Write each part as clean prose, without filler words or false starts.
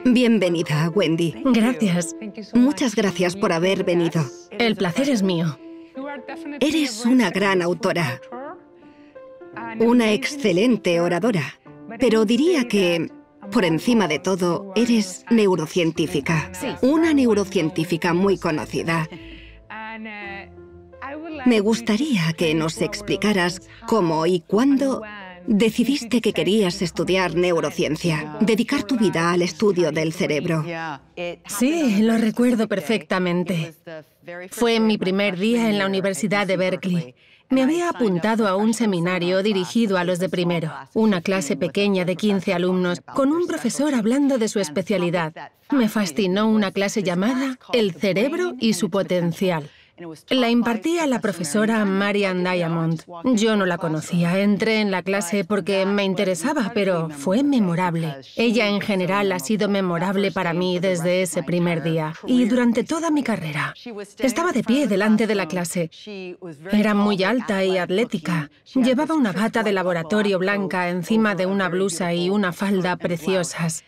Bienvenida, Wendy. Gracias. Muchas gracias por haber venido. El placer es mío. Eres una gran autora, una excelente oradora, pero diría que, por encima de todo, eres neurocientífica. Sí. Una neurocientífica muy conocida. Me gustaría que nos explicaras cómo y cuándo decidiste que querías estudiar neurociencia, dedicar tu vida al estudio del cerebro. Sí, lo recuerdo perfectamente. Fue mi primer día en la Universidad de Berkeley. Me había apuntado a un seminario dirigido a los de primero, una clase pequeña de 15 alumnos, con un profesor hablando de su especialidad. Me fascinó una clase llamada El cerebro y su potencial. La impartía la profesora Marian Diamond. Yo no la conocía, entré en la clase porque me interesaba, pero fue memorable. Ella en general ha sido memorable para mí desde ese primer día y durante toda mi carrera. Estaba de pie delante de la clase. Era muy alta y atlética. Llevaba una bata de laboratorio blanca encima de una blusa y una falda preciosas.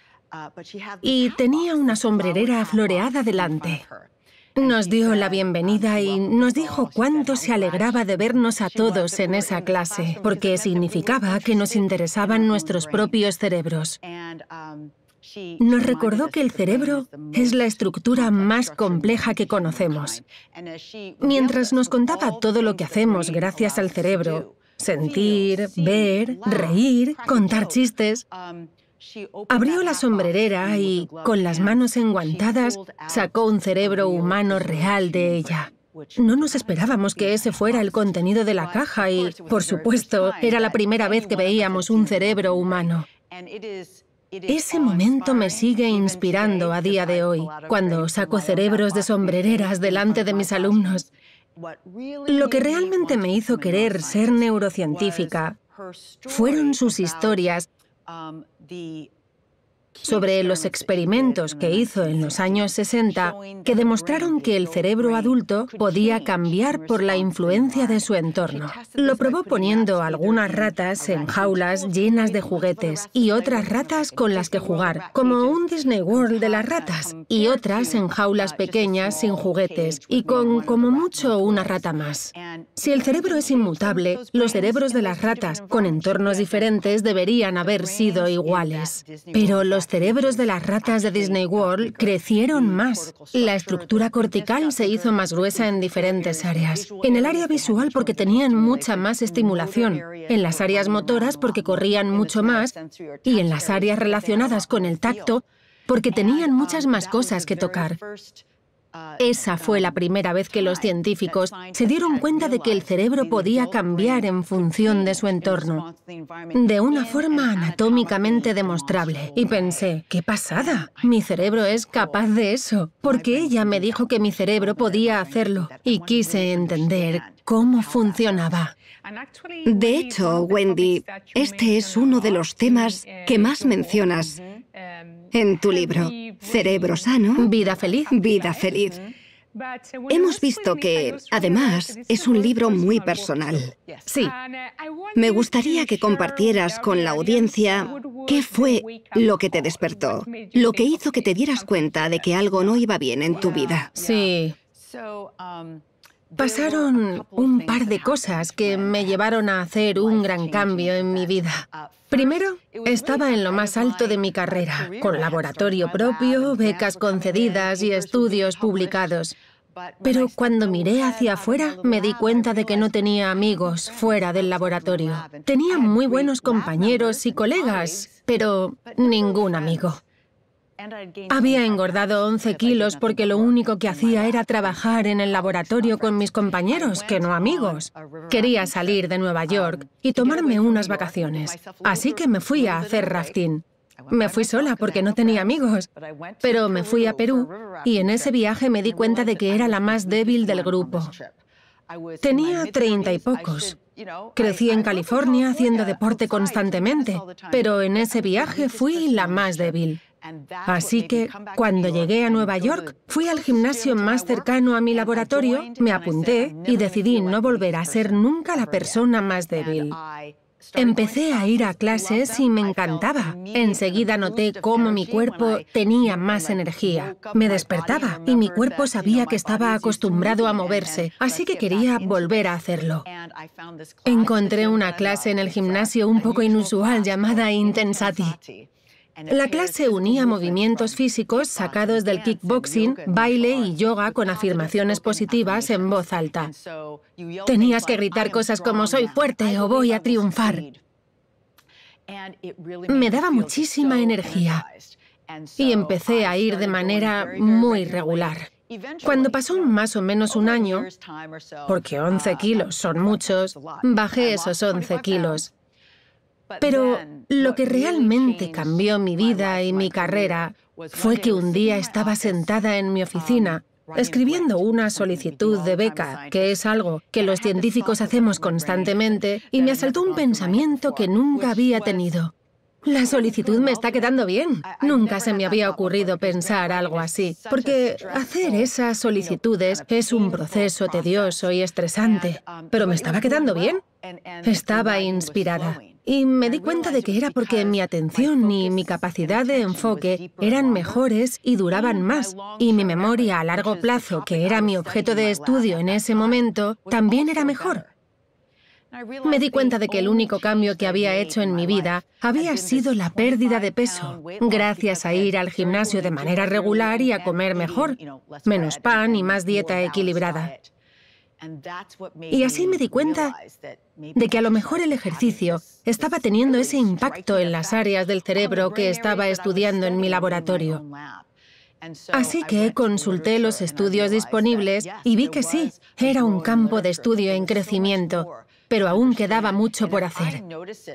Y tenía una sombrerera floreada delante. Nos dio la bienvenida y nos dijo cuánto se alegraba de vernos a todos en esa clase, porque significaba que nos interesaban nuestros propios cerebros. Nos recordó que el cerebro es la estructura más compleja que conocemos. Mientras nos contaba todo lo que hacemos gracias al cerebro, sentir, ver, reír, contar chistes, abrió la sombrerera y, con las manos enguantadas, sacó un cerebro humano real de ella. No nos esperábamos que ese fuera el contenido de la caja y, por supuesto, era la primera vez que veíamos un cerebro humano. Ese momento me sigue inspirando a día de hoy, cuando saco cerebros de sombrereras delante de mis alumnos. Lo que realmente me hizo querer ser neurocientífica fueron sus historias sobre los experimentos que hizo en los años 60 que demostraron que el cerebro adulto podía cambiar por la influencia de su entorno. Lo probó poniendo algunas ratas en jaulas llenas de juguetes y otras ratas con las que jugar, como un Disney World de las ratas, y otras en jaulas pequeñas sin juguetes y con como mucho una rata más. Si el cerebro es inmutable, los cerebros de las ratas con entornos diferentes deberían haber sido iguales. Pero los cerebros de las ratas de Disney World crecieron más. La estructura cortical se hizo más gruesa en diferentes áreas. En el área visual porque tenían mucha más estimulación, en las áreas motoras porque corrían mucho más y en las áreas relacionadas con el tacto porque tenían muchas más cosas que tocar. Esa fue la primera vez que los científicos se dieron cuenta de que el cerebro podía cambiar en función de su entorno, de una forma anatómicamente demostrable. Y pensé, ¡qué pasada! Mi cerebro es capaz de eso, porque ella me dijo que mi cerebro podía hacerlo, y quise entender cómo funcionaba. De hecho, Wendy, este es uno de los temas que más mencionas en tu libro. Cerebro sano, Vida feliz. vida feliz. Hemos visto que, además, es un libro muy personal. Sí. Me gustaría que compartieras con la audiencia qué fue lo que te despertó, lo que hizo que te dieras cuenta de que algo no iba bien en tu vida. Sí. Pasaron un par de cosas que me llevaron a hacer un gran cambio en mi vida. Primero, estaba en lo más alto de mi carrera, con laboratorio propio, becas concedidas y estudios publicados. Pero cuando miré hacia afuera, me di cuenta de que no tenía amigos fuera del laboratorio. Tenía muy buenos compañeros y colegas, pero ningún amigo. Había engordado 11 kilos porque lo único que hacía era trabajar en el laboratorio con mis compañeros, que no amigos. Quería salir de Nueva York y tomarme unas vacaciones, así que me fui a hacer rafting. Me fui sola porque no tenía amigos, pero me fui a Perú y en ese viaje me di cuenta de que era la más débil del grupo. Tenía 30 y pocos. Crecí en California haciendo deporte constantemente, pero en ese viaje fui la más débil. Así que, cuando llegué a Nueva York, fui al gimnasio más cercano a mi laboratorio, me apunté y decidí no volver a ser nunca la persona más débil. Empecé a ir a clases y me encantaba. Enseguida noté cómo mi cuerpo tenía más energía. Me despertaba y mi cuerpo sabía que estaba acostumbrado a moverse, así que quería volver a hacerlo. Encontré una clase en el gimnasio un poco inusual llamada Intensati. La clase unía movimientos físicos sacados del kickboxing, baile y yoga con afirmaciones positivas en voz alta. Tenías que gritar cosas como «soy fuerte» o «voy a triunfar». Me daba muchísima energía y empecé a ir de manera muy regular. Cuando pasó más o menos un año, porque 11 kilos son muchos, bajé esos 11 kilos. Pero lo que realmente cambió mi vida y mi carrera fue que un día estaba sentada en mi oficina, escribiendo una solicitud de beca, que es algo que los científicos hacemos constantemente, y me asaltó un pensamiento que nunca había tenido. La solicitud me está quedando bien. Nunca se me había ocurrido pensar algo así, porque hacer esas solicitudes es un proceso tedioso y estresante. Pero me estaba quedando bien. Estaba inspirada. Y me di cuenta de que era porque mi atención y mi capacidad de enfoque eran mejores y duraban más. Y mi memoria a largo plazo, que era mi objeto de estudio en ese momento, también era mejor. Me di cuenta de que el único cambio que había hecho en mi vida había sido la pérdida de peso, gracias a ir al gimnasio de manera regular y a comer mejor, menos pan y más dieta equilibrada. Y así me di cuenta de que a lo mejor el ejercicio estaba teniendo ese impacto en las áreas del cerebro que estaba estudiando en mi laboratorio. Así que consulté los estudios disponibles y vi que sí, era un campo de estudio en crecimiento, pero aún quedaba mucho por hacer.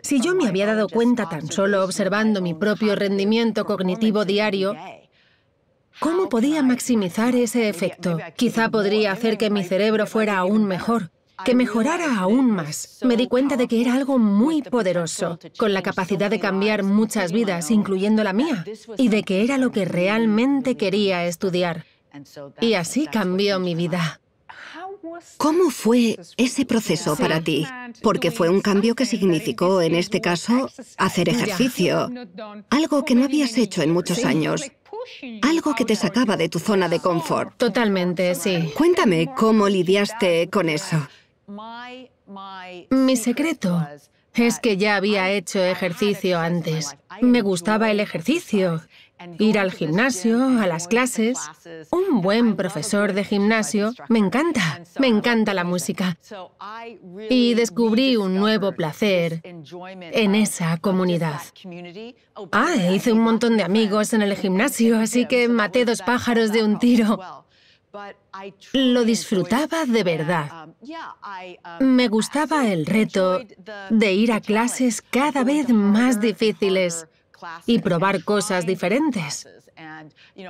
Si yo me había dado cuenta tan solo observando mi propio rendimiento cognitivo diario, ¿cómo podía maximizar ese efecto? Quizá podría hacer que mi cerebro fuera aún mejor, que mejorara aún más. Me di cuenta de que era algo muy poderoso, con la capacidad de cambiar muchas vidas, incluyendo la mía, y de que era lo que realmente quería estudiar. Y así cambió mi vida. ¿Cómo fue ese proceso para ti? Porque fue un cambio que significó, en este caso, hacer ejercicio. Algo que no habías hecho en muchos años. Algo que te sacaba de tu zona de confort. Totalmente, sí. Cuéntame cómo lidiaste con eso. Mi secreto es que ya había hecho ejercicio antes. Me gustaba el ejercicio, ir al gimnasio, a las clases. Un buen profesor de gimnasio, me encanta la música. Y descubrí un nuevo placer en esa comunidad. Hice un montón de amigos en el gimnasio, así que maté 2 pájaros de un tiro. Lo disfrutaba de verdad. Me gustaba el reto de ir a clases cada vez más difíciles y probar cosas diferentes.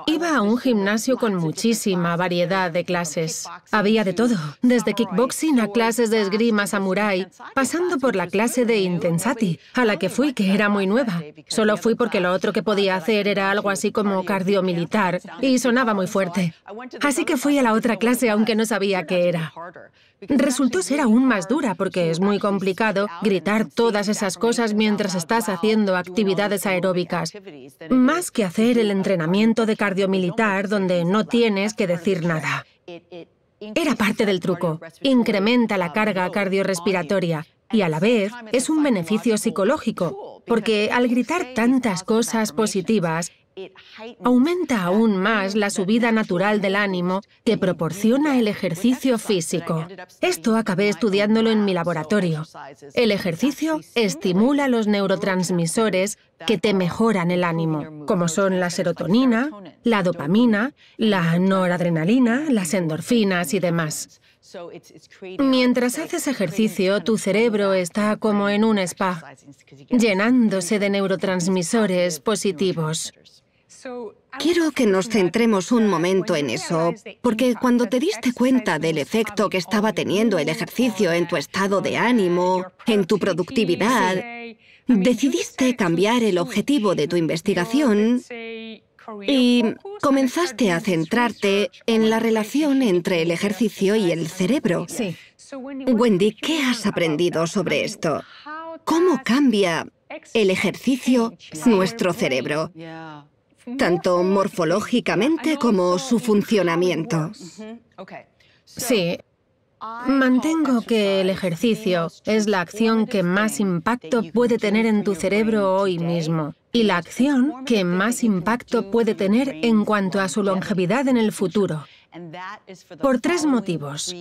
Iba a un gimnasio con muchísima variedad de clases. Había de todo, desde kickboxing a clases de esgrima samurái, pasando por la clase de Intensati, a la que fui, que era muy nueva. Solo fui porque lo otro que podía hacer era algo así como cardiomilitar, y sonaba muy fuerte. Así que fui a la otra clase aunque no sabía qué era. Resultó ser aún más dura porque es muy complicado gritar todas esas cosas mientras estás haciendo actividades aeróbicas. Más que hacer el entrenamiento de cardiomilitar donde no tienes que decir nada. Era parte del truco. Incrementa la carga cardiorrespiratoria y a la vez es un beneficio psicológico, porque al gritar tantas cosas positivas, aumenta aún más la subida natural del ánimo que proporciona el ejercicio físico. Esto acabé estudiándolo en mi laboratorio. El ejercicio estimula los neurotransmisores que te mejoran el ánimo, como son la serotonina, la dopamina, la noradrenalina, las endorfinas y demás. Mientras haces ejercicio, tu cerebro está como en un spa, llenándose de neurotransmisores positivos. Quiero que nos centremos un momento en eso, porque cuando te diste cuenta del efecto que estaba teniendo el ejercicio en tu estado de ánimo, en tu productividad, decidiste cambiar el objetivo de tu investigación y comenzaste a centrarte en la relación entre el ejercicio y el cerebro. Sí. Wendy, ¿qué has aprendido sobre esto? cómo cambia el ejercicio nuestro cerebro, tanto morfológicamente como su funcionamiento. Sí. Mantengo que el ejercicio es la acción que más impacto puede tener en tu cerebro hoy mismo y la acción que más impacto puede tener en cuanto a su longevidad en el futuro. Por 3 motivos.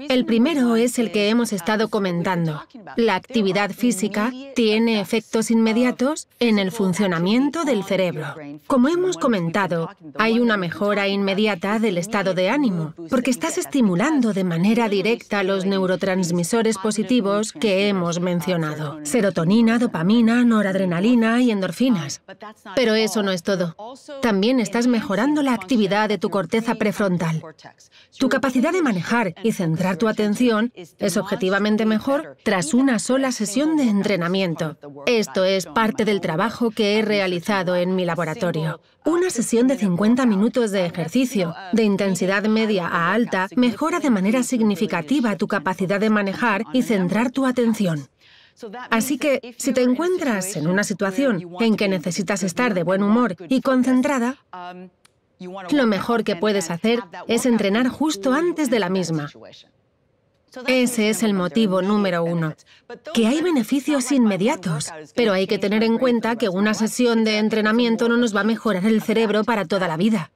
El primero es el que hemos estado comentando. La actividad física tiene efectos inmediatos en el funcionamiento del cerebro. Como hemos comentado, hay una mejora inmediata del estado de ánimo, porque estás estimulando de manera directa los neurotransmisores positivos que hemos mencionado: serotonina, dopamina, noradrenalina y endorfinas. Pero eso no es todo. También estás mejorando la actividad de tu corteza prefrontal. Tu capacidad de manejar y centrar tu atención es objetivamente mejor tras una sola sesión de entrenamiento. Esto es parte del trabajo que he realizado en mi laboratorio. Una sesión de 50 minutos de ejercicio, de intensidad media a alta, mejora de manera significativa tu capacidad de manejar y centrar tu atención. Así que, si te encuentras en una situación en que necesitas estar de buen humor y concentrada, lo mejor que puedes hacer es entrenar justo antes de la misma. Ese es el motivo número 1. Que hay beneficios inmediatos, pero hay que tener en cuenta que una sesión de entrenamiento no nos va a mejorar el cerebro para toda la vida.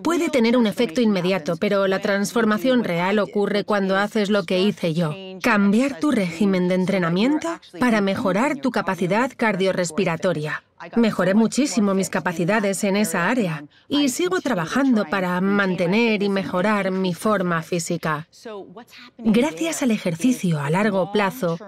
Puede tener un efecto inmediato, pero la transformación real ocurre cuando haces lo que hice yo: cambiar tu régimen de entrenamiento para mejorar tu capacidad cardiorrespiratoria. Mejoré muchísimo mis capacidades en esa área y sigo trabajando para mantener y mejorar mi forma física. Gracias al ejercicio a largo plazo,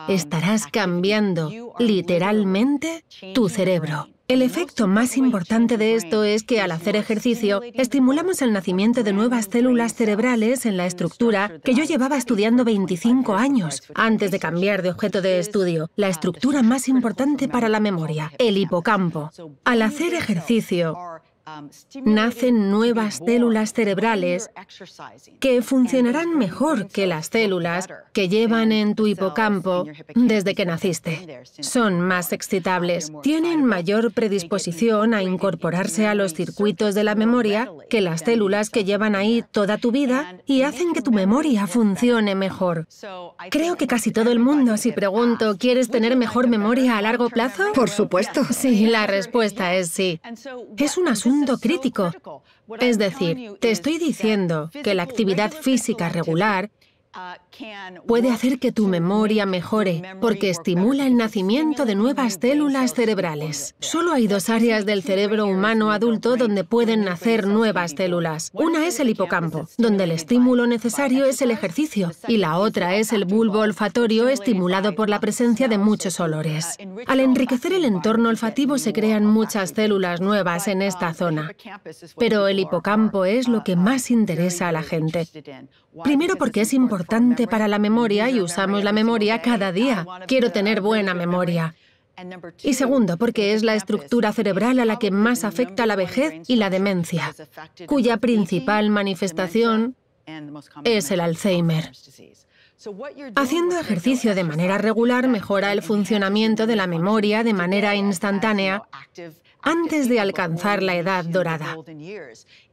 estarás cambiando literalmente tu cerebro. El efecto más importante de esto es que al hacer ejercicio, estimulamos el nacimiento de nuevas células cerebrales en la estructura que yo llevaba estudiando 25 años, antes de cambiar de objeto de estudio, la estructura más importante para la memoria, el hipocampo. Al hacer ejercicio, nacen nuevas células cerebrales que funcionarán mejor que las células que llevan en tu hipocampo desde que naciste. Son más excitables, tienen mayor predisposición a incorporarse a los circuitos de la memoria que las células que llevan ahí toda tu vida y hacen que tu memoria funcione mejor. Creo que casi todo el mundo, si pregunto, ¿quieres tener mejor memoria a largo plazo? Por supuesto. Sí, la respuesta es sí. Es un asunto crítico. Es decir, te estoy diciendo que la actividad física regular puede hacer que tu memoria mejore porque estimula el nacimiento de nuevas células cerebrales. Solo hay 2 áreas del cerebro humano adulto donde pueden nacer nuevas células. Una es el hipocampo, donde el estímulo necesario es el ejercicio, y la otra es el bulbo olfatorio estimulado por la presencia de muchos olores. Al enriquecer el entorno olfativo se crean muchas células nuevas en esta zona. Pero el hipocampo es lo que más interesa a la gente. Primero porque es importante para la memoria y usamos la memoria cada día. Quiero tener buena memoria. Y segundo, porque es la estructura cerebral a la que más afecta la vejez y la demencia, cuya principal manifestación es el Alzheimer. Haciendo ejercicio de manera regular mejora el funcionamiento de la memoria de manera instantánea antes de alcanzar la edad dorada.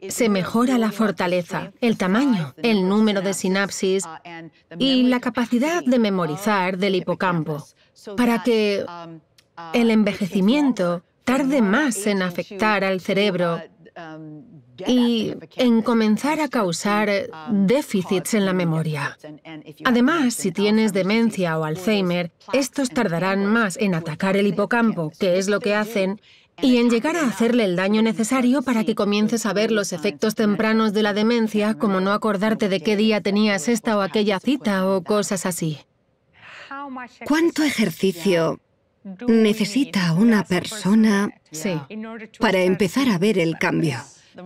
Se mejora la fortaleza, el tamaño, el número de sinapsis y la capacidad de memorizar del hipocampo, para que el envejecimiento tarde más en afectar al cerebro y en comenzar a causar déficits en la memoria. Además, si tienes demencia o Alzheimer, estos tardarán más en atacar el hipocampo, que es lo que hacen, y en llegar a hacerle el daño necesario para que comiences a ver los efectos tempranos de la demencia, como no acordarte de qué día tenías esta o aquella cita o cosas así. ¿Cuánto ejercicio necesita una persona para empezar a ver el cambio?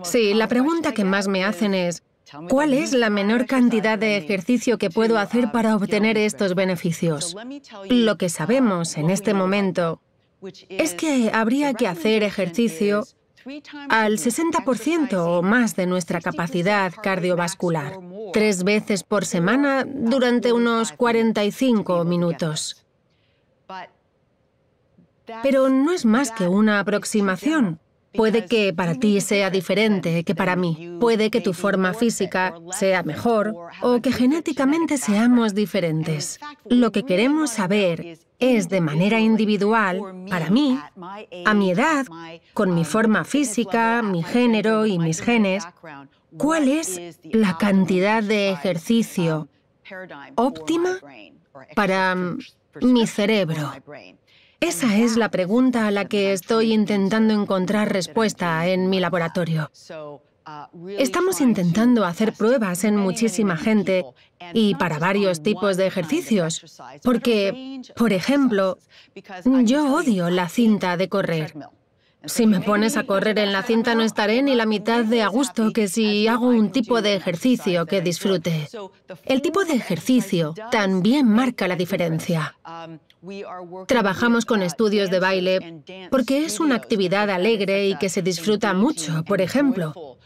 Sí, la pregunta que más me hacen es: ¿cuál es la menor cantidad de ejercicio que puedo hacer para obtener estos beneficios? Lo que sabemos en este momento es que habría que hacer ejercicio al 60% o más de nuestra capacidad cardiovascular, 3 veces por semana durante unos 45 minutos. Pero no es más que una aproximación. Puede que para ti sea diferente que para mí. Puede que tu forma física sea mejor o que genéticamente seamos diferentes. Lo que queremos saber es de manera individual, para mí, a mi edad, con mi forma física, mi género y mis genes, ¿cuál es la cantidad de ejercicio óptima para mi cerebro? Esa es la pregunta a la que estoy intentando encontrar respuesta en mi laboratorio. Estamos intentando hacer pruebas en muchísima gente y para varios tipos de ejercicios, porque, por ejemplo, yo odio la cinta de correr. Si me pones a correr en la cinta no estaré ni la mitad de a gusto que si hago un tipo de ejercicio que disfrute. El tipo de ejercicio también marca la diferencia. Trabajamos con estudios de baile porque es una actividad alegre y que se disfruta mucho, por ejemplo.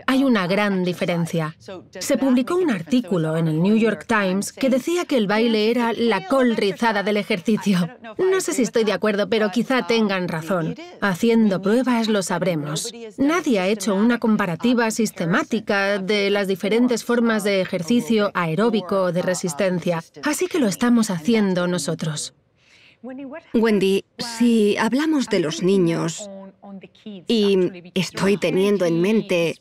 Hay una gran diferencia. Se publicó un artículo en el New York Times que decía que el baile era la col rizada del ejercicio. No sé si estoy de acuerdo, pero quizá tengan razón. Haciendo pruebas lo sabremos. Nadie ha hecho una comparativa sistemática de las diferentes formas de ejercicio aeróbico o de resistencia, así que lo estamos haciendo nosotros. Wendy, si hablamos de los niños, y estoy teniendo en mente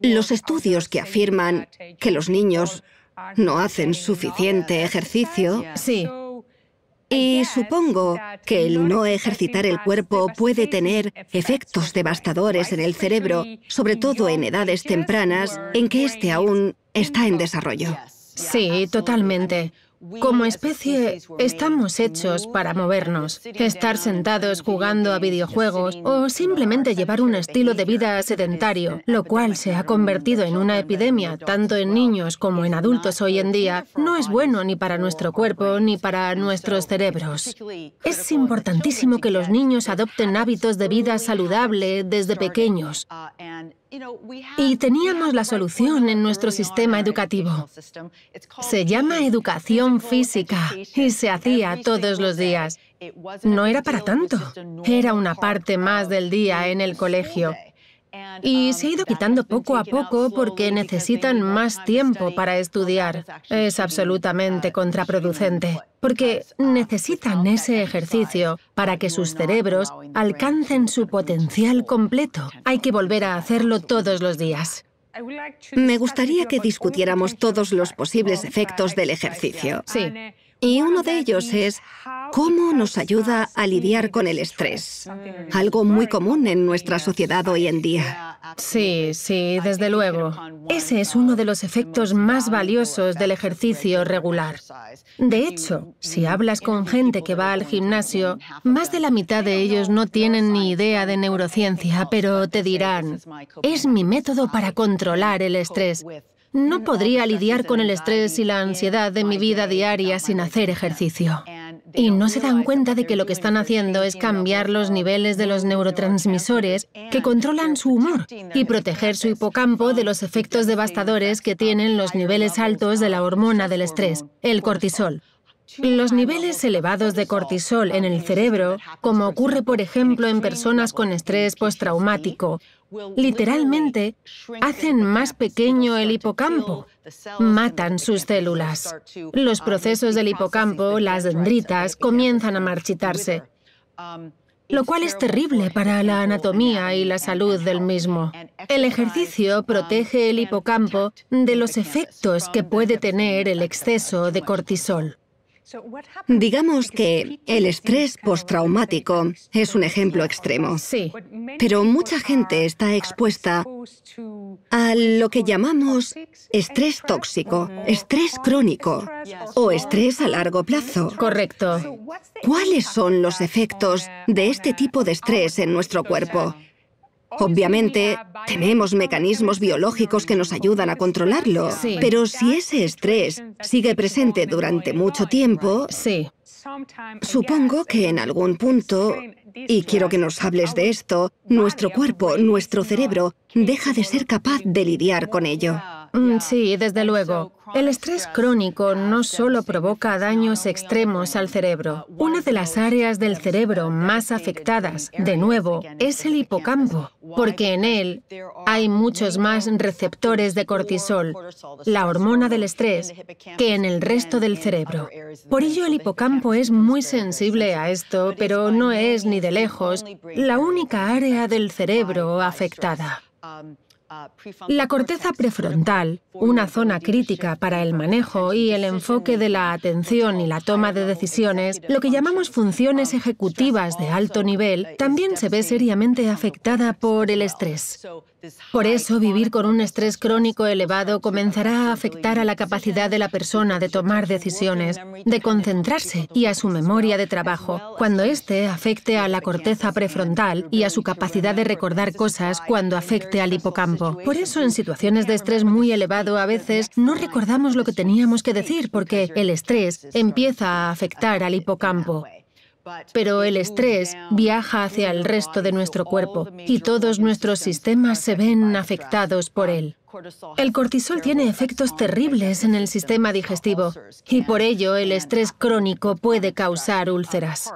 los estudios que afirman que los niños no hacen suficiente ejercicio. Sí. Y supongo que el no ejercitar el cuerpo puede tener efectos devastadores en el cerebro, sobre todo en edades tempranas, en que éste aún está en desarrollo. Sí, totalmente. Como especie, estamos hechos para movernos, estar sentados jugando a videojuegos o simplemente llevar un estilo de vida sedentario, lo cual se ha convertido en una epidemia tanto en niños como en adultos hoy en día, no es bueno ni para nuestro cuerpo ni para nuestros cerebros. Es importantísimo que los niños adopten hábitos de vida saludable desde pequeños. Y teníamos la solución en nuestro sistema educativo. Se llama educación física y se hacía todos los días. No era para tanto, era una parte más del día en el colegio. Y se ha ido quitando poco a poco porque necesitan más tiempo para estudiar. Es absolutamente contraproducente, porque necesitan ese ejercicio para que sus cerebros alcancen su potencial completo. Hay que volver a hacerlo todos los días. Me gustaría que discutiéramos todos los posibles efectos del ejercicio. Sí. Y uno de ellos es cómo nos ayuda a lidiar con el estrés, algo muy común en nuestra sociedad hoy en día. Sí, desde luego. Ese es uno de los efectos más valiosos del ejercicio regular. De hecho, si hablas con gente que va al gimnasio, más de la mitad de ellos no tienen ni idea de neurociencia, pero te dirán, es mi método para controlar el estrés. No podría lidiar con el estrés y la ansiedad de mi vida diaria sin hacer ejercicio. Y no se dan cuenta de que lo que están haciendo es cambiar los niveles de los neurotransmisores que controlan su humor y proteger su hipocampo de los efectos devastadores que tienen los niveles altos de la hormona del estrés, el cortisol. Los niveles elevados de cortisol en el cerebro, como ocurre por ejemplo en personas con estrés postraumático, literalmente hacen más pequeño el hipocampo, matan sus células. Los procesos del hipocampo, las dendritas, comienzan a marchitarse, lo cual es terrible para la anatomía y la salud del mismo. El ejercicio protege el hipocampo de los efectos que puede tener el exceso de cortisol. Digamos que el estrés postraumático es un ejemplo extremo. Sí. Pero mucha gente está expuesta a lo que llamamos estrés tóxico, estrés crónico o estrés a largo plazo. Obviamente, tenemos mecanismos biológicos que nos ayudan a controlarlo, Sí. pero si ese estrés sigue presente durante mucho tiempo, Sí. supongo que en algún punto, y quiero que nos hables de esto, nuestro cuerpo, nuestro cerebro, deja de ser capaz de lidiar con ello. Sí, desde luego. El estrés crónico no solo provoca daños extremos al cerebro. Una de las áreas del cerebro más afectadas, de nuevo, es el hipocampo, porque en él hay muchos más receptores de cortisol, la hormona del estrés, que en el resto del cerebro. Por ello, el hipocampo es muy sensible a esto, pero no es ni de lejos la única área del cerebro afectada. La corteza prefrontal, una zona crítica para el manejo y el enfoque de la atención y la toma de decisiones, lo que llamamos funciones ejecutivas de alto nivel, también se ve seriamente afectada por el estrés. Por eso, vivir con un estrés crónico elevado comenzará a afectar a la capacidad de la persona de tomar decisiones, de concentrarse y a su memoria de trabajo, cuando éste afecte a la corteza prefrontal y a su capacidad de recordar cosas cuando afecte al hipocampo. Por eso, en situaciones de estrés muy elevado, a veces no recordamos lo que teníamos que decir porque el estrés empieza a afectar al hipocampo. Pero el estrés viaja hacia el resto de nuestro cuerpo y todos nuestros sistemas se ven afectados por él. El cortisol tiene efectos terribles en el sistema digestivo y por ello el estrés crónico puede causar úlceras.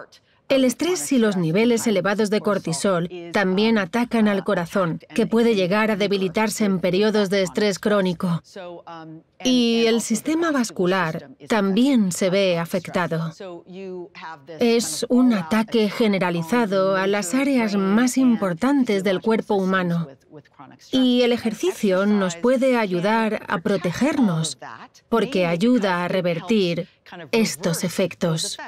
El estrés y los niveles elevados de cortisol también atacan al corazón, que puede llegar a debilitarse en periodos de estrés crónico. Y el sistema vascular también se ve afectado. Es un ataque generalizado a las áreas más importantes del cuerpo humano. Y el ejercicio nos puede ayudar a protegernos, porque ayuda a revertir estos efectos.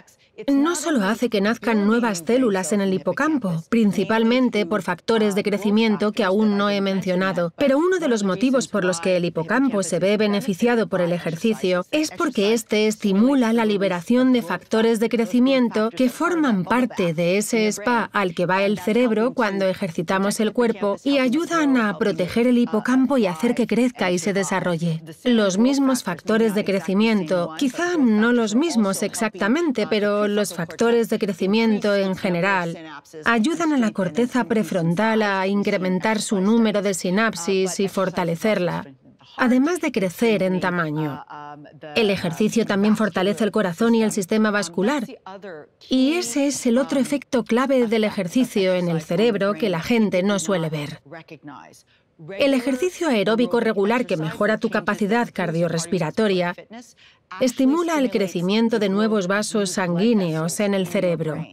No solo hace que nazcan nuevas células en el hipocampo, principalmente por factores de crecimiento que aún no he mencionado, pero uno de los motivos por los que el hipocampo se ve beneficiado por el ejercicio es porque este estimula la liberación de factores de crecimiento que forman parte de ese spa al que va el cerebro cuando ejercitamos el cuerpo y ayudan a proteger el hipocampo y hacer que crezca y se desarrolle. Los mismos factores de crecimiento, quizá no los mismos exactamente, pero los factores de crecimiento en general ayudan a la corteza prefrontal a incrementar su número de sinapsis y fortalecerla, además de crecer en tamaño. El ejercicio también fortalece el corazón y el sistema vascular. Y ese es el otro efecto clave del ejercicio en el cerebro que la gente no suele ver. El ejercicio aeróbico regular que mejora tu capacidad cardiorrespiratoria estimula el crecimiento de nuevos vasos sanguíneos en el cerebro.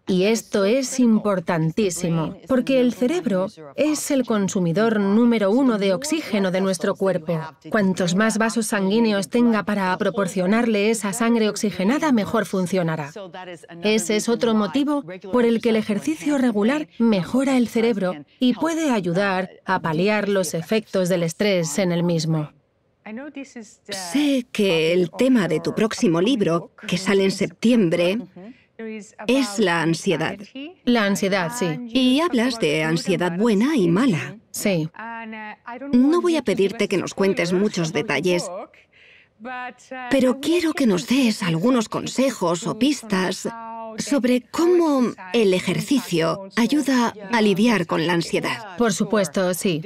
Y esto es importantísimo, porque el cerebro es el consumidor número 1 de oxígeno de nuestro cuerpo. Cuantos más vasos sanguíneos tenga para proporcionarle esa sangre oxigenada, mejor funcionará. Ese es otro motivo por el que el ejercicio regular mejora el cerebro y puede ayudar a paliar los efectos del estrés en el mismo. Sé que el tema de tu próximo libro, que sale en septiembre, es la ansiedad. La ansiedad, sí. Y hablas de ansiedad buena y mala. Sí. No voy a pedirte que nos cuentes muchos detalles, pero quiero que nos des algunos consejos o pistas sobre cómo el ejercicio ayuda a lidiar con la ansiedad. Por supuesto, sí.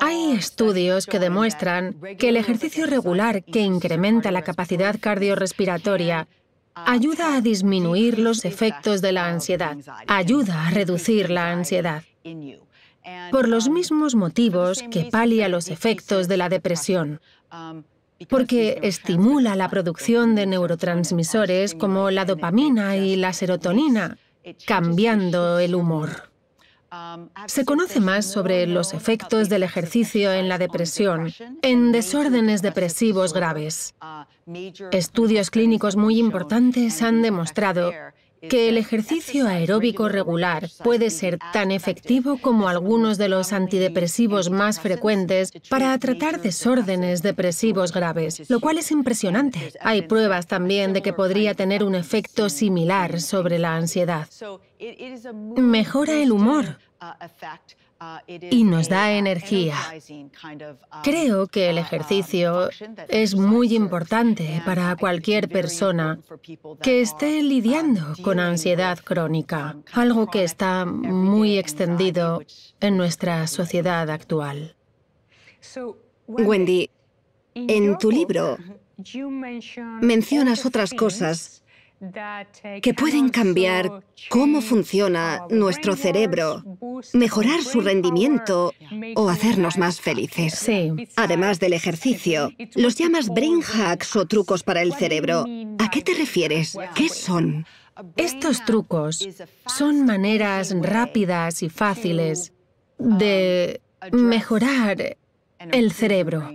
Hay estudios que demuestran que el ejercicio regular que incrementa la capacidad cardiorrespiratoria ayuda a disminuir los efectos de la ansiedad, ayuda a reducir la ansiedad. Por los mismos motivos que palia los efectos de la depresión, porque estimula la producción de neurotransmisores como la dopamina y la serotonina, cambiando el humor. Se conoce más sobre los efectos del ejercicio en la depresión, en desórdenes depresivos graves. Estudios clínicos muy importantes han demostrado que el ejercicio aeróbico regular puede ser tan efectivo como algunos de los antidepresivos más frecuentes para tratar desórdenes depresivos graves, lo cual es impresionante. Hay pruebas también de que podría tener un efecto similar sobre la ansiedad. Mejora el humor. y nos da energía. Creo que el ejercicio es muy importante para cualquier persona que esté lidiando con ansiedad crónica, algo que está muy extendido en nuestra sociedad actual. Wendy, en tu libro mencionas otras cosas que pueden cambiar cómo funciona nuestro cerebro, mejorar su rendimiento o hacernos más felices. Sí. Además del ejercicio, los llamas brain hacks o trucos para el cerebro. ¿A qué te refieres? ¿Qué son? Estos trucos son maneras rápidas y fáciles de mejorar el cerebro.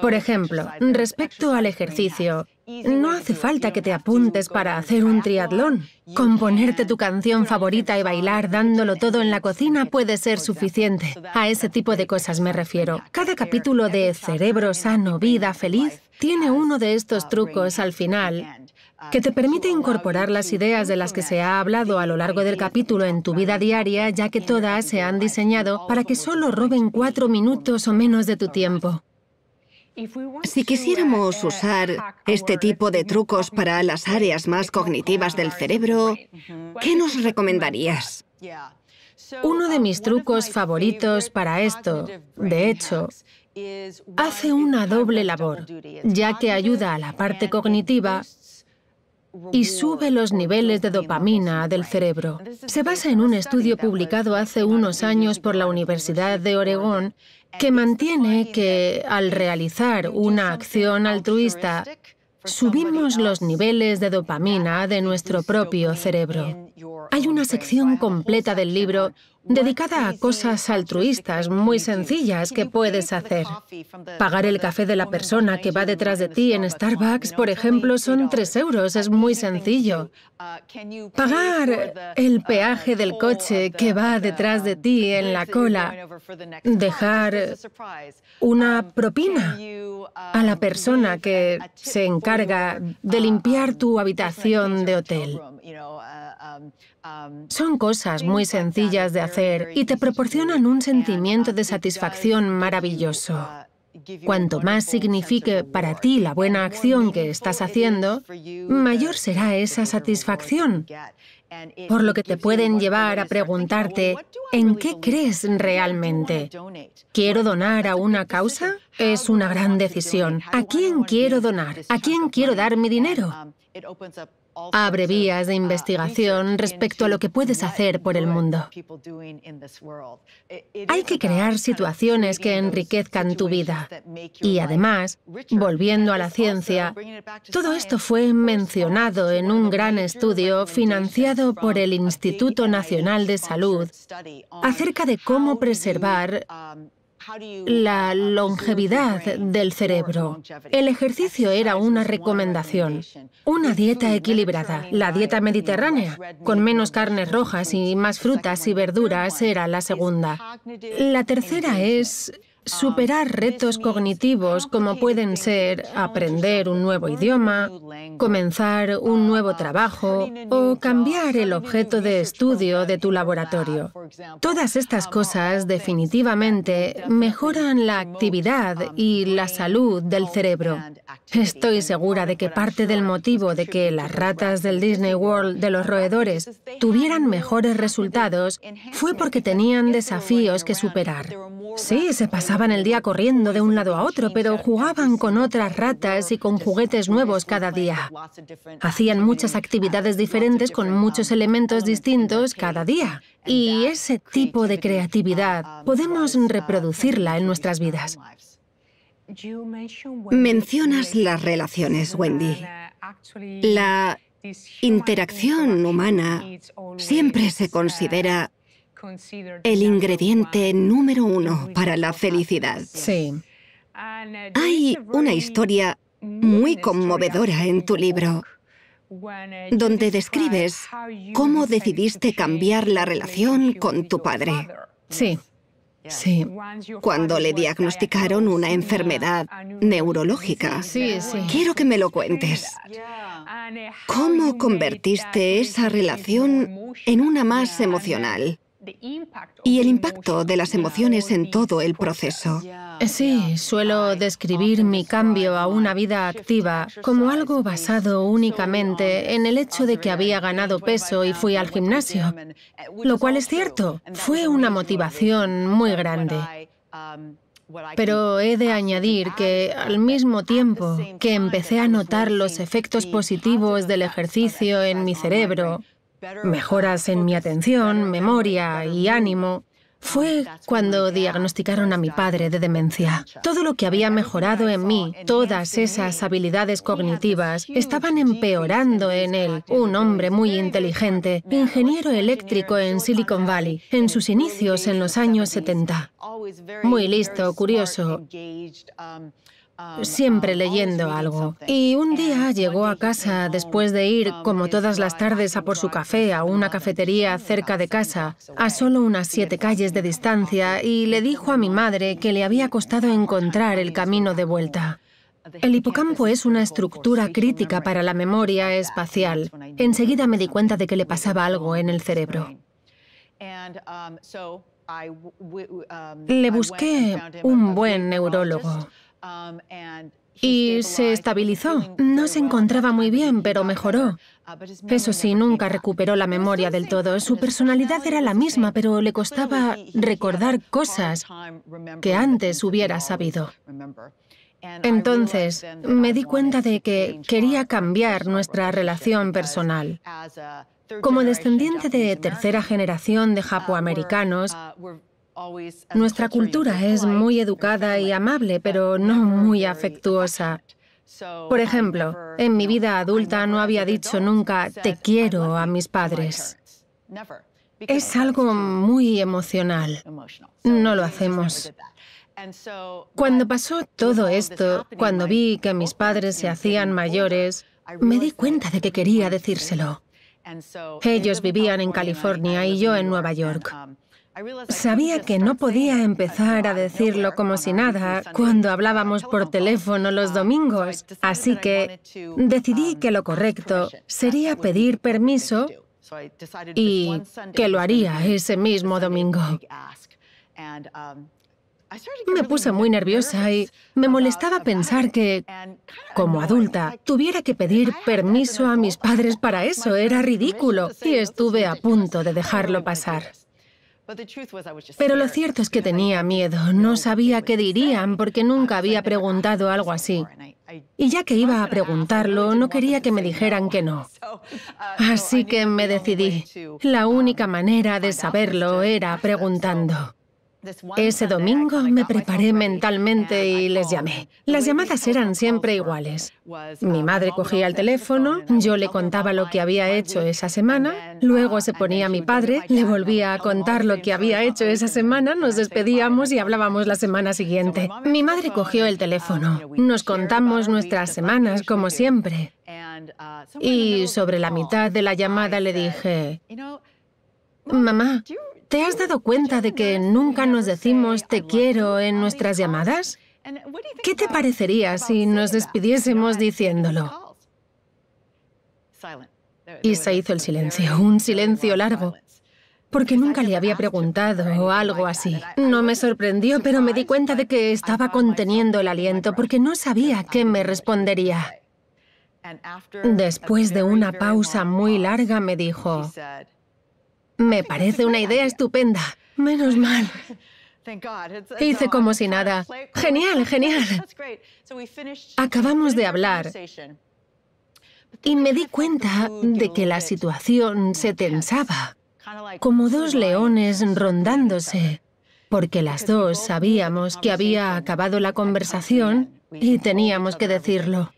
Por ejemplo, respecto al ejercicio, no hace falta que te apuntes para hacer un triatlón. Con ponerte tu canción favorita y bailar dándolo todo en la cocina puede ser suficiente. A ese tipo de cosas me refiero. Cada capítulo de Cerebro Sano, Vida Feliz tiene uno de estos trucos al final que te permite incorporar las ideas de las que se ha hablado a lo largo del capítulo en tu vida diaria, ya que todas se han diseñado para que solo roben 4 minutos o menos de tu tiempo. Si quisiéramos usar este tipo de trucos para las áreas más cognitivas del cerebro, ¿qué nos recomendarías? Uno de mis trucos favoritos para esto, de hecho, hace una doble labor, ya que ayuda a la parte cognitiva y sube los niveles de dopamina del cerebro. Se basa en un estudio publicado hace unos años por la Universidad de Oregón que mantiene que al realizar una acción altruista, subimos los niveles de dopamina de nuestro propio cerebro. Hay una sección completa del libro dedicada a cosas altruistas muy sencillas que puedes hacer. Pagar el café de la persona que va detrás de ti en Starbucks, por ejemplo, son 3 euros, es muy sencillo. Pagar el peaje del coche que va detrás de ti en la cola. Dejar una propina a la persona que se encarga de limpiar tu habitación de hotel. Son cosas muy sencillas de hacer y te proporcionan un sentimiento de satisfacción maravilloso. Cuanto más signifique para ti la buena acción que estás haciendo, mayor será esa satisfacción. Por lo que te pueden llevar a preguntarte, ¿en qué crees realmente? ¿Quiero donar a una causa? Es una gran decisión. ¿A quién quiero donar? ¿A quién quiero dar mi dinero? Abre vías de investigación respecto a lo que puedes hacer por el mundo. Hay que crear situaciones que enriquezcan tu vida. Y además, volviendo a la ciencia, todo esto fue mencionado en un gran estudio financiado por el Instituto Nacional de Salud acerca de cómo preservar la longevidad del cerebro. El ejercicio era una recomendación. Una dieta equilibrada, la dieta mediterránea, con menos carnes rojas y más frutas y verduras, era la segunda. La tercera es superar retos cognitivos como pueden ser aprender un nuevo idioma, comenzar un nuevo trabajo o cambiar el objeto de estudio de tu laboratorio. Todas estas cosas definitivamente mejoran la actividad y la salud del cerebro. Estoy segura de que parte del motivo de que las ratas del Disney World de los roedores tuvieran mejores resultados fue porque tenían desafíos que superar. Sí, se pasaban el día corriendo de un lado a otro, pero jugaban con otras ratas y con juguetes nuevos cada día. Hacían muchas actividades diferentes con muchos elementos distintos cada día. Y ese tipo de creatividad podemos reproducirla en nuestras vidas. Mencionas las relaciones, Wendy. La interacción humana siempre se considera el ingrediente número 1 para la felicidad. Sí. Hay una historia muy conmovedora en tu libro, donde describes cómo decidiste cambiar la relación con tu padre. Sí. Sí. Cuando le diagnosticaron una enfermedad neurológica. Sí. Quiero que me lo cuentes. ¿Cómo convertiste esa relación en una más emocional? y el impacto de las emociones en todo el proceso. Sí, suelo describir mi cambio a una vida activa como algo basado únicamente en el hecho de que había ganado peso y fui al gimnasio, lo cual es cierto, fue una motivación muy grande. Pero he de añadir que, al mismo tiempo que empecé a notar los efectos positivos del ejercicio en mi cerebro, mejoras en mi atención, memoria y ánimo, fue cuando diagnosticaron a mi padre de demencia. Todo lo que había mejorado en mí, todas esas habilidades cognitivas, estaban empeorando en él, un hombre muy inteligente, ingeniero eléctrico en Silicon Valley, en sus inicios en los años 70. Muy listo, curioso, siempre leyendo algo. Y un día llegó a casa después de ir, como todas las tardes, a por su café a una cafetería cerca de casa, a solo unas 7 calles de distancia, y le dijo a mi madre que le había costado encontrar el camino de vuelta. El hipocampo es una estructura crítica para la memoria espacial. Enseguida me di cuenta de que le pasaba algo en el cerebro. Le busqué un buen neurólogo. Y se estabilizó. No se encontraba muy bien, pero mejoró. Eso sí, nunca recuperó la memoria del todo. Su personalidad era la misma, pero le costaba recordar cosas que antes hubiera sabido. Entonces, me di cuenta de que quería cambiar nuestra relación personal. Como descendiente de tercera generación de japoamericanos, nuestra cultura es muy educada y amable, pero no muy afectuosa. Por ejemplo, en mi vida adulta no había dicho nunca "te quiero" a mis padres. Es algo muy emocional. No lo hacemos. Cuando pasó todo esto, cuando vi que mis padres se hacían mayores, me di cuenta de que quería decírselo. Ellos vivían en California y yo en Nueva York. Sabía que no podía empezar a decirlo como si nada cuando hablábamos por teléfono los domingos, así que decidí que lo correcto sería pedir permiso y que lo haría ese mismo domingo. Me puse muy nerviosa y me molestaba pensar que, como adulta, tuviera que pedir permiso a mis padres para eso. Era ridículo y estuve a punto de dejarlo pasar. Pero lo cierto es que tenía miedo, no sabía qué dirían porque nunca había preguntado algo así. Y ya que iba a preguntarlo, no quería que me dijeran que no. Así que me decidí. La única manera de saberlo era preguntando. Ese domingo me preparé mentalmente y les llamé. Las llamadas eran siempre iguales. Mi madre cogía el teléfono, yo le contaba lo que había hecho esa semana, luego se ponía mi padre, le volvía a contar lo que había hecho esa semana, nos despedíamos y hablábamos la semana siguiente. Mi madre cogió el teléfono, nos contamos nuestras semanas como siempre. Y sobre la mitad de la llamada le dije, «Mamá, ¿te has dado cuenta de que nunca nos decimos te quiero en nuestras llamadas? ¿Qué te parecería si nos despidiésemos diciéndolo?» Y se hizo el silencio, un silencio largo, porque nunca le había preguntado o algo así. No me sorprendió, pero me di cuenta de que estaba conteniendo el aliento porque no sabía qué me respondería. Después de una pausa muy larga me dijo, «Me parece una idea estupenda. Menos mal». Hice como si nada. «Genial, genial». Acabamos de hablar y me di cuenta de que la situación se tensaba, como dos leones rondándose, porque las dos sabíamos que había acabado la conversación y teníamos que decirlo.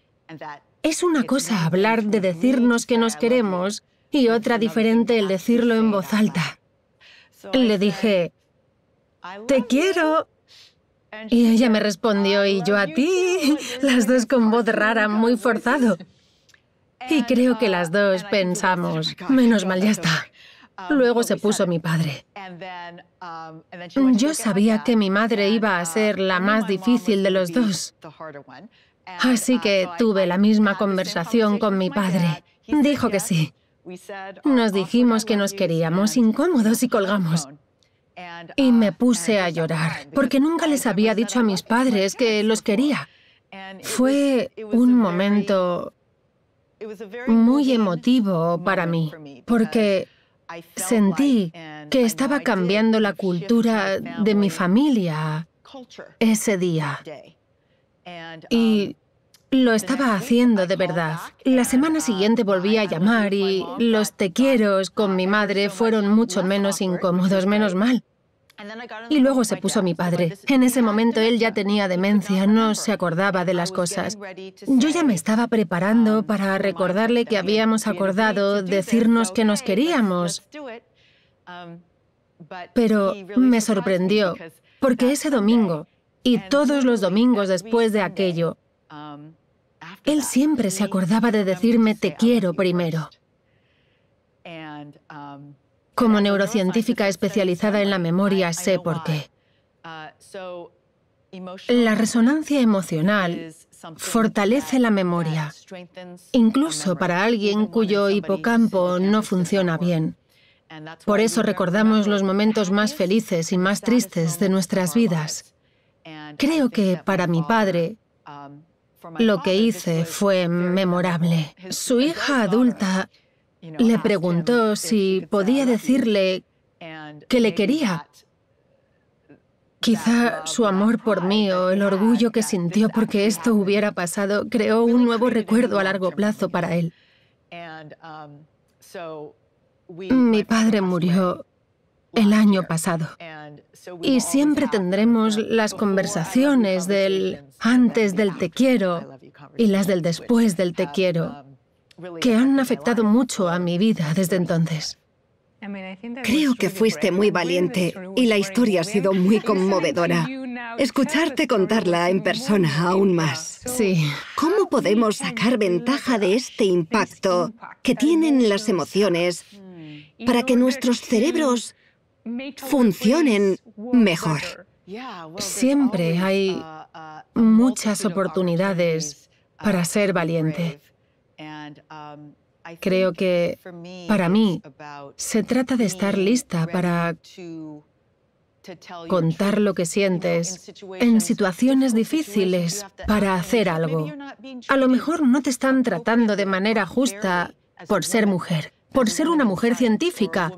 Es una cosa hablar de decirnos que nos queremos y otra diferente el decirlo en voz alta. Le dije, «Te quiero». Y ella me respondió, «Y yo a ti», las dos con voz rara, muy forzado. Y creo que las dos pensamos, «Menos mal, ya está». Luego se puso mi padre. Yo sabía que mi madre iba a ser la más difícil de los dos. Así que tuve la misma conversación con mi padre. Dijo que sí. Nos dijimos que nos queríamos, incómodos, y colgamos. Y me puse a llorar, porque nunca les había dicho a mis padres que los quería. Fue un momento muy emotivo para mí, porque sentí que estaba cambiando la cultura de mi familia ese día. Y lo estaba haciendo de verdad. La semana siguiente volví a llamar y los te quieros con mi madre fueron mucho menos incómodos, menos mal. Y luego se puso mi padre. En ese momento él ya tenía demencia, no se acordaba de las cosas. Yo ya me estaba preparando para recordarle que habíamos acordado decirnos que nos queríamos. Pero me sorprendió, porque ese domingo, y todos los domingos después de aquello, él siempre se acordaba de decirme te quiero primero. Como neurocientífica especializada en la memoria, sé por qué. La resonancia emocional fortalece la memoria, incluso para alguien cuyo hipocampo no funciona bien. Por eso recordamos los momentos más felices y más tristes de nuestras vidas. Creo que para mi padre, lo que hice fue memorable. Su hija adulta le preguntó si podía decirle que le quería. Quizá su amor por mí o el orgullo que sintió porque esto hubiera pasado creó un nuevo recuerdo a largo plazo para él. Mi padre murió el año pasado. Y siempre tendremos las conversaciones del antes del te quiero y las del después del te quiero, que han afectado mucho a mi vida desde entonces. Creo que fuiste muy valiente y la historia ha sido muy conmovedora. Escucharte contarla en persona aún más. Sí. ¿Cómo podemos sacar ventaja de este impacto que tienen las emociones para que nuestros cerebros funcionen mejor? Siempre hay muchas oportunidades para ser valiente. Creo que, para mí, se trata de estar lista para contar lo que sientes en situaciones difíciles, para hacer algo. A lo mejor no te están tratando de manera justa por ser mujer, por ser una mujer científica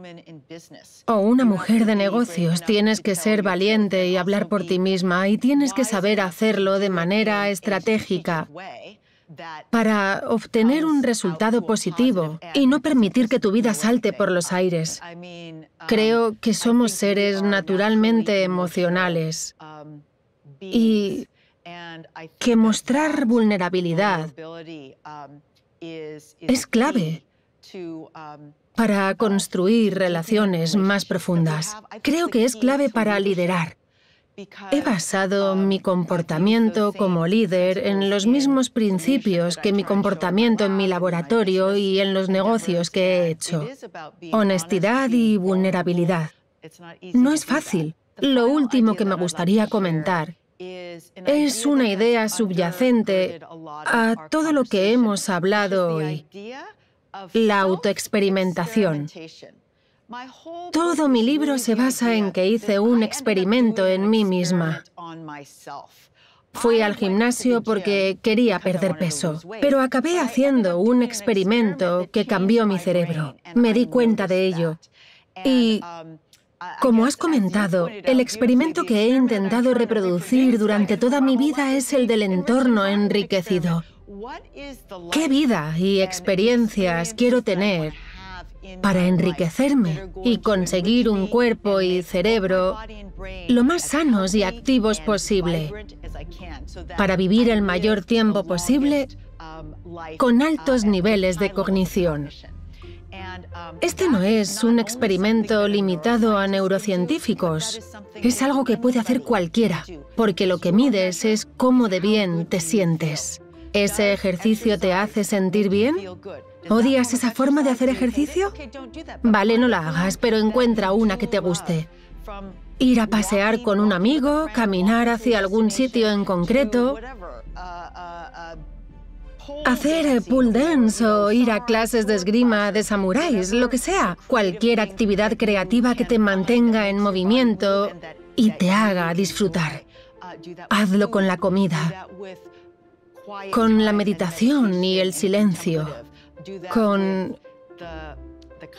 o una mujer de negocios. Tienes que ser valiente y hablar por ti misma, y tienes que saber hacerlo de manera estratégica para obtener un resultado positivo y no permitir que tu vida salte por los aires. Creo que somos seres naturalmente emocionales y que mostrar vulnerabilidad es clave para construir relaciones más profundas. Creo que es clave para liderar. He basado mi comportamiento como líder en los mismos principios que mi comportamiento en mi laboratorio y en los negocios que he hecho. Honestidad y vulnerabilidad. No es fácil. Lo último que me gustaría comentar es una idea subyacente a todo lo que hemos hablado hoy: la autoexperimentación. Todo mi libro se basa en que hice un experimento en mí misma. Fui al gimnasio porque quería perder peso, pero acabé haciendo un experimento que cambió mi cerebro. Me di cuenta de ello. Y, como has comentado, el experimento que he intentado reproducir durante toda mi vida es el del entorno enriquecido. ¿Qué vida y experiencias quiero tener para enriquecerme y conseguir un cuerpo y cerebro lo más sanos y activos posible, para vivir el mayor tiempo posible con altos niveles de cognición? Este no es un experimento limitado a neurocientíficos. Es algo que puede hacer cualquiera, porque lo que mides es cómo de bien te sientes. ¿Ese ejercicio te hace sentir bien? ¿Odias esa forma de hacer ejercicio? Vale, no la hagas, pero encuentra una que te guste. Ir a pasear con un amigo, caminar hacia algún sitio en concreto, Hacer pole dance o ir a clases de esgrima de samuráis, lo que sea. Cualquier actividad creativa que te mantenga en movimiento y te haga disfrutar. Hazlo con la comida, con la meditación y el silencio, con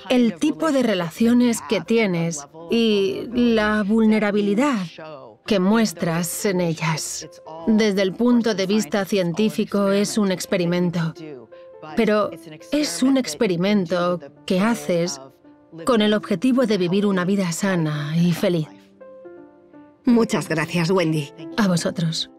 el tipo de relaciones que tienes y la vulnerabilidad que muestras en ellas. Desde el punto de vista científico es un experimento, pero es un experimento que haces con el objetivo de vivir una vida sana y feliz. Muchas gracias, Wendy. A vosotros.